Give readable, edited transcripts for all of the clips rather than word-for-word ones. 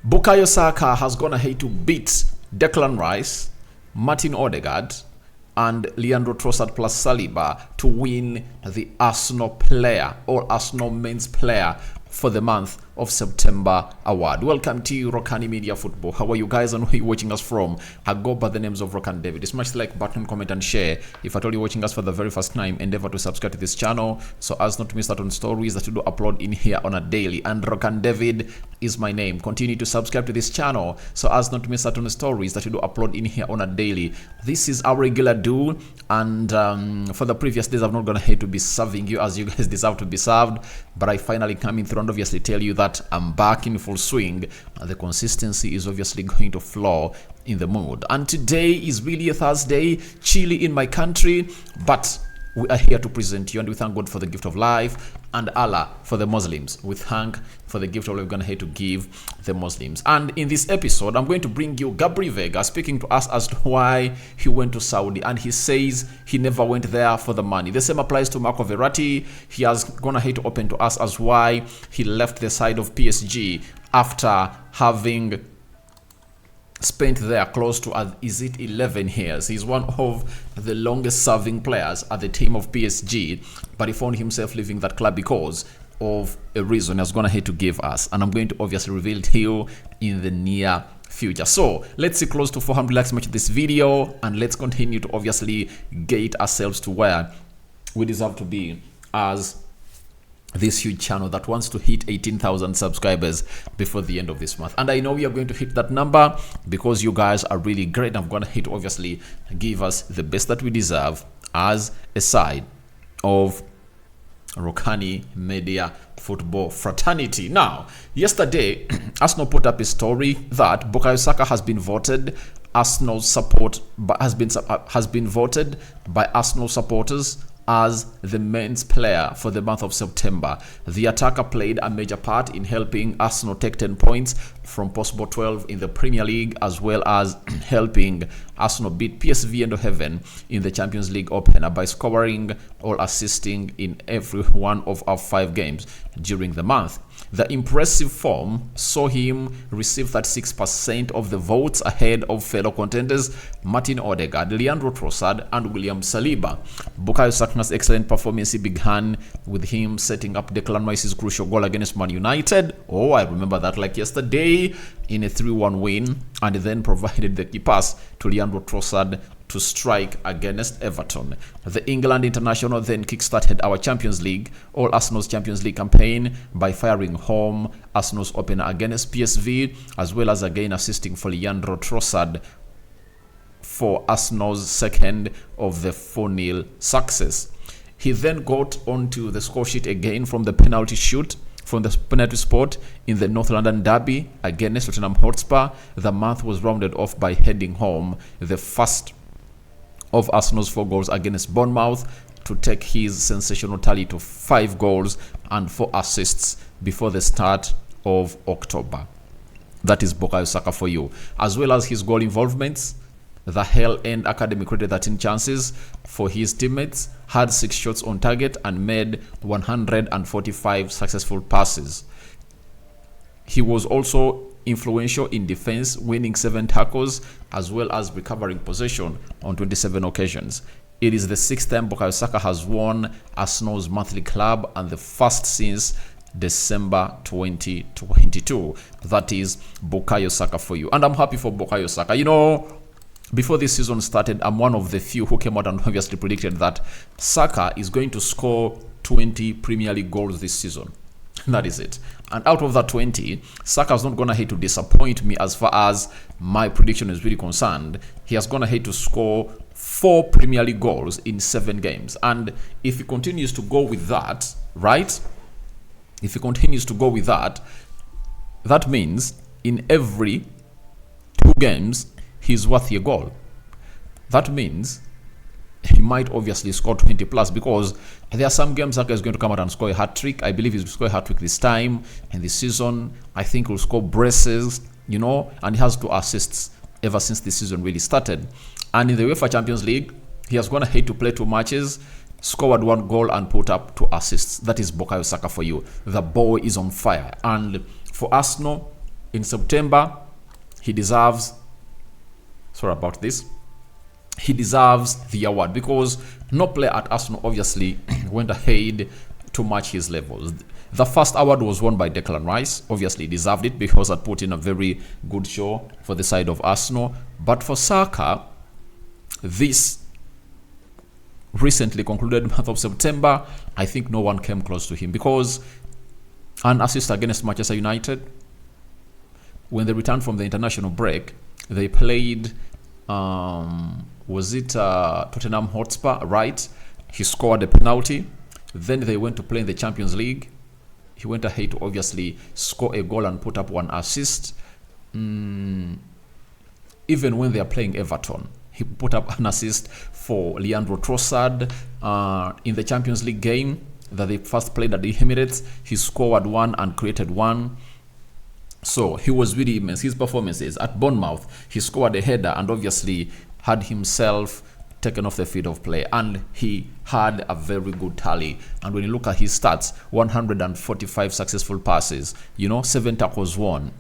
Bukayo Saka has gone ahead to beat Declan Rice, Martin Odegaard, and Leandro Trossard plus Saliba to win the Arsenal player or Arsenal men's player for the month of September award. Welcome to Rokani Media Football. How are you guys and where are you watching us from? I go by the names of Rokani David. Smash the like button, comment and share. If at all you're watching us for the very first time, endeavor to subscribe to this channel so as not to miss out on stories that we do upload in here on a daily. And Rokani David is my name. Continue to subscribe to this channel so as not to miss out on the stories that we do upload in here on a daily. This is our regular do, and for the previous days I've not gonna hate to be serving you as you guys deserve to be served, but I finally come in through and obviously tell you that I'm back in full swing. The consistency is obviously going to flow in the mood, and today is really a Thursday, chilly in my country, but we are here to present you, and we thank God for the gift of life, and Allah for the Muslims. We thank for the gift of life we're going to have to give the Muslims. And in this episode, I'm going to bring you Gabri Veiga speaking to us as to why he went to Saudi, and he says he never went there for the money. The same applies to Marco Verratti. He has gone ahead to open to us as why he left the side of PSG after having spent there close to, is it 11 years? He's one of the longest serving players at the team of PSG, but he found himself leaving that club because of a reason he's gonna hate to give us, and I'm going to obviously reveal to you in the near future. So let's see close to 400 likes much this video, and let's continue to obviously get ourselves to where we deserve to be as this huge channel that wants to hit 18,000 subscribers before the end of this month. And I know we are going to hit that number because you guys are really great. I'm going to hit obviously give us the best that we deserve as a side of Rokani Media Football Fraternity. Now, yesterday Arsenal put up a story that Bukayo Saka has been voted Arsenal's support, but has been voted by Arsenal supporters as the men's player for the month of September. The attacker played a major part in helping Arsenal take 10 points from possible 12 in the Premier League, as well as helping Arsenal beat PSV Eindhoven in the Champions League opener by scoring or assisting in every one of our 5 games during the month. The impressive form saw him receive 36% of the votes ahead of fellow contenders Martin Odegaard, Leandro Trossard, and William Saliba. Bukayo Saka's excellent performance began with him setting up Declan Rice's crucial goal against Man United. Oh, I remember that like yesterday, in a 3-1 win, and then provided the key pass to Leandro Trossard to strike against Everton. The England international then kickstarted our Champions League, all Arsenal's Champions League campaign by firing home Arsenal's opener against PSV, as well as again assisting for Leandro Trossard for Arsenal's second of the 4-0 success. He then got onto the score sheet again from the penalty shoot from the penalty spot in the North London derby against Tottenham Hotspur. The month was rounded off by heading home the first of Arsenal's 4 goals against Bournemouth to take his sensational tally to 5 goals and 4 assists before the start of October. That is Bukayo Saka for you. As well as his goal involvements, the Hell End Academy created 13 chances for his teammates, had 6 shots on target, and made 145 successful passes. He was also influential in defense, winning 7 tackles, as well as recovering possession on 27 occasions. It is the 6th time Bukayo Saka has won Arsenal's monthly club, and the first since December 2022. That is Bukayo Saka for you. And I'm happy for Bukayo Saka. You know, before this season started, I'm one of the few who came out and obviously predicted that Saka is going to score 20 Premier League goals this season. That is it. And out of that 20, Saka's not going to hate to disappoint me as far as my prediction is really concerned. He has gone ahead to score 4 Premier League goals in 7 games. And if he continues to go with that, right? If he continues to go with that, that means in every 2 games, he's worth a goal. That means he might obviously score 20 plus, because there are some games Saka is going to come out and score a hat-trick. I believe he's going to score a hat-trick this time, and this season I think he'll score braces, you know, and he has 2 assists ever since this season really started. And in the UEFA Champions League, he has gone ahead to play 2 matches, scored 1 goal and put up 2 assists. That is Bukayo Saka for you. The boy is on fire. And for Arsenal, in September, he deserves, sorry about this, he deserves the award because no player at Arsenal obviously went ahead to match his levels. The first award was won by Declan Rice. Obviously, he deserved it because he had put in a very good show for the side of Arsenal. But for Saka, this recently concluded month of September, I think no one came close to him because an assist against Manchester United, when they returned from the international break, they played, was it Tottenham Hotspur, right? He scored a penalty. Then they went to play in the Champions League. He went ahead to obviously score a goal and put up one assist. Even when they are playing Everton, he put up an assist for Leandro Trossard in the Champions League game that they first played at the Emirates. He scored one and created one. So he was really immense. His performances at Bournemouth, he scored a header and obviously had himself taken off the field of play, and he had a very good tally. And when you look at his stats, 145 successful passes, 7 tackles won,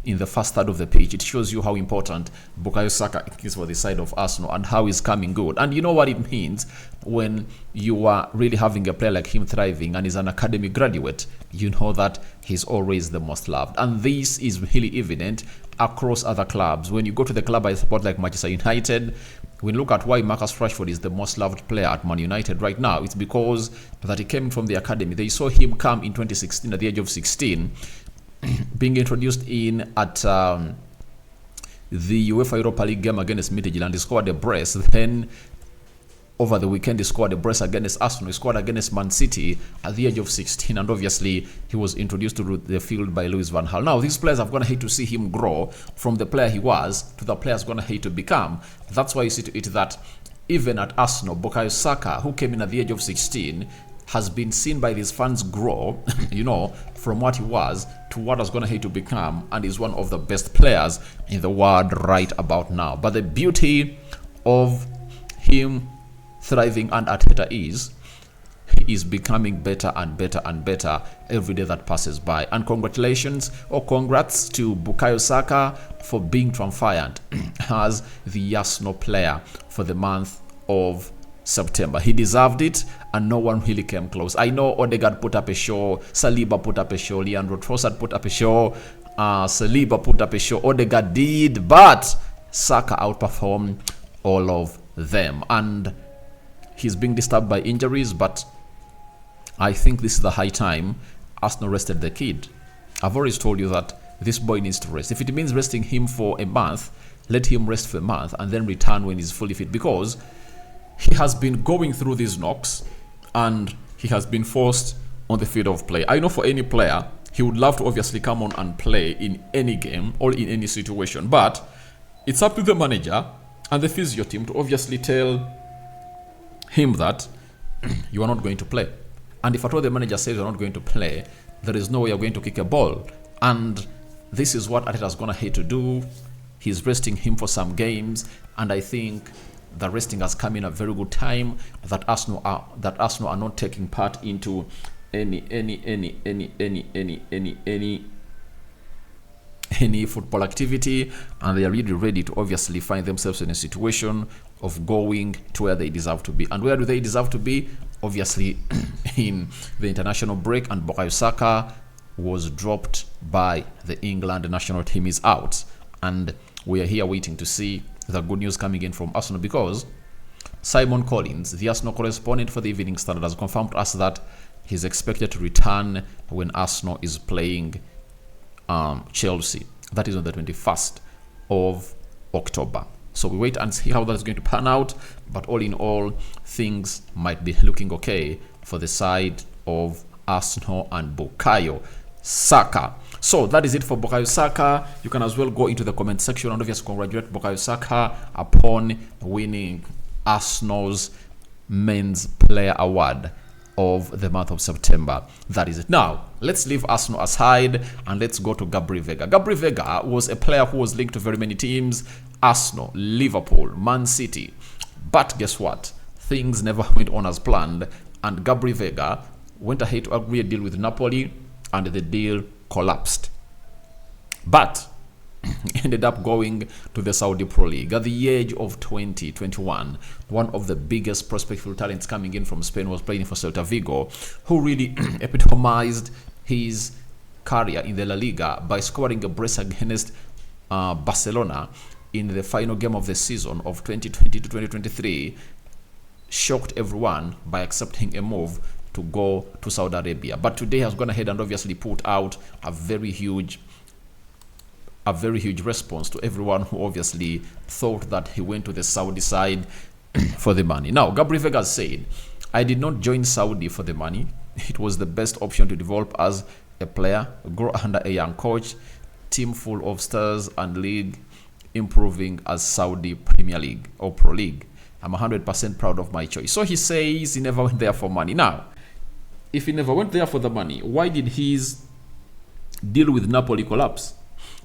in the first third of the pitch. It shows you how important Bukayo Saka is for the side of Arsenal and how he's coming good. And you know what it means when you are really having a player like him thriving and he's an academy graduate. You know that he's always the most loved. And this is really evident across other clubs. When you go to the club I support like Manchester United, when you look at why Marcus Rashford is the most loved player at Man United right now, it's because that he came from the academy. They saw him come in 2016 at the age of 16, being introduced in at the UEFA Europa League game against Midtjylland. He scored a brace. Then over the weekend, he scored a brace against Arsenal. He scored against Man City at the age of 16. And obviously, he was introduced to the field by Louis van Gaal. Now, these players have gone ahead to see him grow from the player he was to the player he's gone ahead to become. That's why you see to it that even at Arsenal, Bukayo Saka, who came in at the age of 16, has been seen by these fans grow, from what he was to what was going to become, and is one of the best players in the world right about now. But the beauty of him thriving and Arteta is, he is becoming better and better and better every day that passes by. And congratulations or congrats to Bukayo Saka for being triumphant as the Arsenal player for the month of September. He deserved it, and no one really came close. I know Odegaard put up a show, Saliba put up a show, Leandro Trossard put up a show, Saliba put up a show, Odegaard did, but Saka outperformed all of them. And he's being disturbed by injuries, but I think this is the high time Arsenal rested the kid. I've always told you that this boy needs to rest. If it means resting him for a month, let him rest for a month and then return when he's fully fit, because he has been going through these knocks and he has been forced on the field of play. I know for any player, he would love to obviously come on and play in any game or in any situation, but it's up to the manager and the physio team to obviously tell him that you are not going to play. And if at all the manager says you're not going to play, there is no way you're going to kick a ball. And this is what Arteta's going to hate to do. He's resting him for some games, and I think the resting has come in a very good time that Arsenal are not taking part into any football activity, and they are really ready to obviously find themselves in a situation of going to where they deserve to be. And where do they deserve to be? Obviously in the international break, and Bukayo Saka was dropped by the England national team, is out, and we are here waiting to see the good news coming in from Arsenal, because Simon Collins, the Arsenal correspondent for the Evening Standard, has confirmed to us that he's expected to return when Arsenal is playing Chelsea. That is on the 21st of October. So we wait and see how that's going to pan out. But all in all, things might be looking okay for the side of Arsenal and Bukayo Saka. So that is it for Bukayo Saka. You can as well go into the comment section and obviously congratulate Bukayo Saka upon winning Arsenal's Men's Player Award of the month of September. That is it. Now, let's leave Arsenal aside and let's go to Gabri Veiga. Gabri Veiga was a player who was linked to very many teams: Arsenal, Liverpool, Man City. But guess what? Things never went on as planned, and Gabri Veiga went ahead to agree a deal with Napoli, and the deal collapsed. but ended up going to the Saudi Pro League at the age of 21. One of the biggest prospective talents coming in from Spain was playing for Celta Vigo, who really epitomized his career in the La Liga by scoring a brace against Barcelona in the final game of the season of 2020 to 2023. Shocked everyone by accepting a move to go to Saudi Arabia. But today has gone ahead and obviously put out a very huge response to everyone who obviously thought that he went to the Saudi side for the money. Now, Gabri Veiga said, "I did not join Saudi for the money. It was the best option to develop as a player, grow under a young coach, team full of stars, and league improving as Saudi Premier League or Pro League. I'm 100% proud of my choice." So he says he never went there for money. Now, if he never went there for the money, why did his deal with Napoli collapse?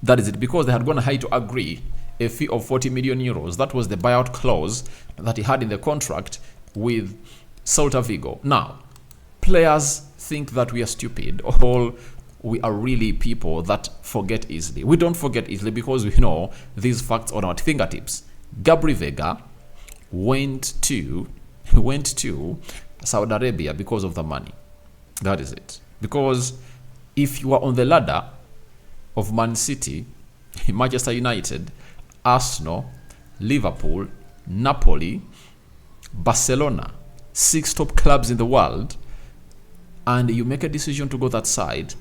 That is it, because they had gone ahead to agree a fee of 40 million euros. That was the buyout clause that he had in the contract with Celta Vigo. Now, players think that we are stupid, or we are really people that forget easily. We don't forget easily because we know these facts on our fingertips. Gabri Veiga went to Saudi Arabia because of the money. That is it. Because if you are on the ladder of Man City, Manchester United, Arsenal, Liverpool, Napoli, Barcelona, 6 top clubs in the world, and you make a decision to go that side,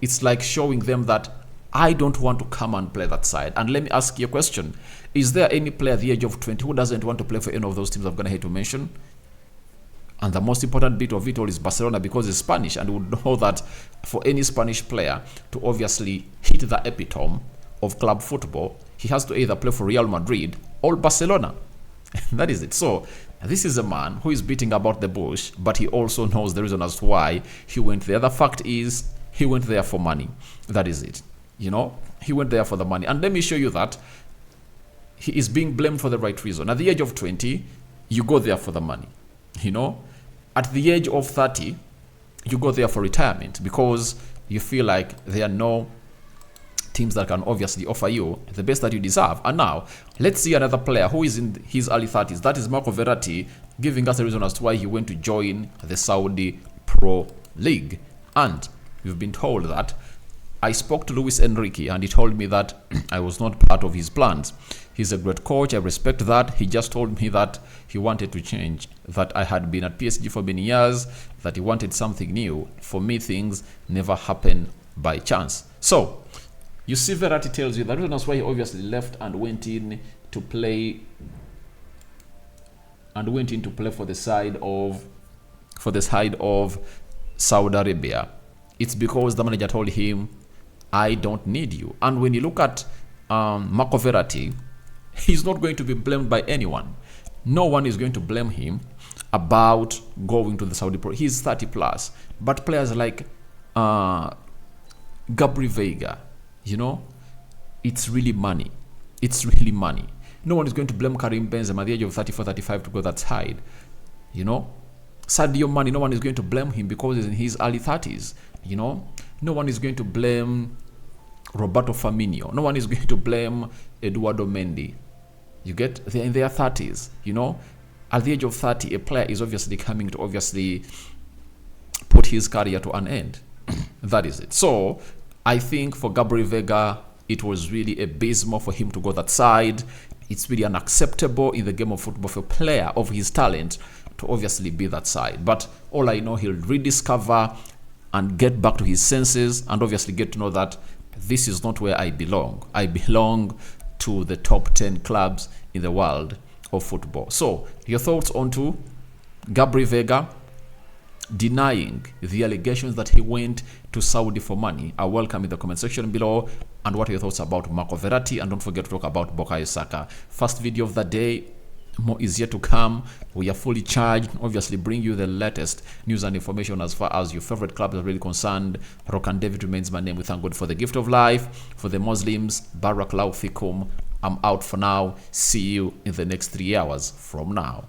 it's like showing them that I don't want to come and play that side. And let me ask you a question. Is there any player at the age of 20 who doesn't want to play for any of those teams I'm going to hate to mention? And the most important bit of it all is Barcelona, because it's Spanish, and we know that for any Spanish player to obviously hit the epitome of club football, he has to either play for Real Madrid or Barcelona. That is it. So this is a man who is beating about the bush, but he also knows the reason as to why he went there. The fact is, he went there for money. That is it. You know, he went there for the money. And let me show you that he is being blamed for the right reason. At the age of 20, you go there for the money. You know, at the age of 30, you go there for retirement because you feel like there are no teams that can obviously offer you the best that you deserve. And now, let's see another player who is in his early 30s. That is Marco Verratti, giving us a reason as to why he went to join the Saudi Pro League. And we've been told that I spoke to Luis Enrique and he told me that I was not part of his plans. He's a great coach. I respect that. He just told me that he wanted to change, that I had been at PSG for many years, that he wanted something new. For me, things never happen by chance. So, you see, Verratti tells you the reason why he obviously left and went in to play for the side of Saudi Arabia. It's because the manager told him, I don't need you. And when you look at Marco Verratti, he's not going to be blamed by anyone. No one is going to blame him about going to the Saudi Pro. He's 30 plus. But players like Gabri Veiga, you know, it's really money. It's really money. No one is going to blame Karim Benzema at the age of 34, 35 to go that side. You know, Sadio Mane, no one is going to blame him because he's in his early 30s. You know, no one is going to blame Roberto Firmino. No one is going to blame Eduardo Mendy. You get, they're in their 30s. You know, at the age of 30, a player is obviously coming to obviously put his career to an end. That is it. So I think for Gabri Veiga, it was really abysmal for him to go that side. It's really unacceptable in the game of football for a player of his talent to obviously be that side. But all I know, he'll rediscover and get back to his senses and obviously get to know that this is not where I belong. I belong to the top 10 clubs in the world of football. So, your thoughts on to Gabri Veiga denying the allegations that he went to Saudi for money are welcome in the comment section below. And what are your thoughts about Marco Verratti? And don't forget to talk about Bukayo Saka. First video of the day. More is yet to come. We are fully charged. Obviously, bring you the latest news and information as far as your favorite clubs are really concerned. Rokani David remains my name. We thank God for the gift of life. For the Muslims, Barakallahu Fikum. I'm out for now. See you in the next 3 hours from now.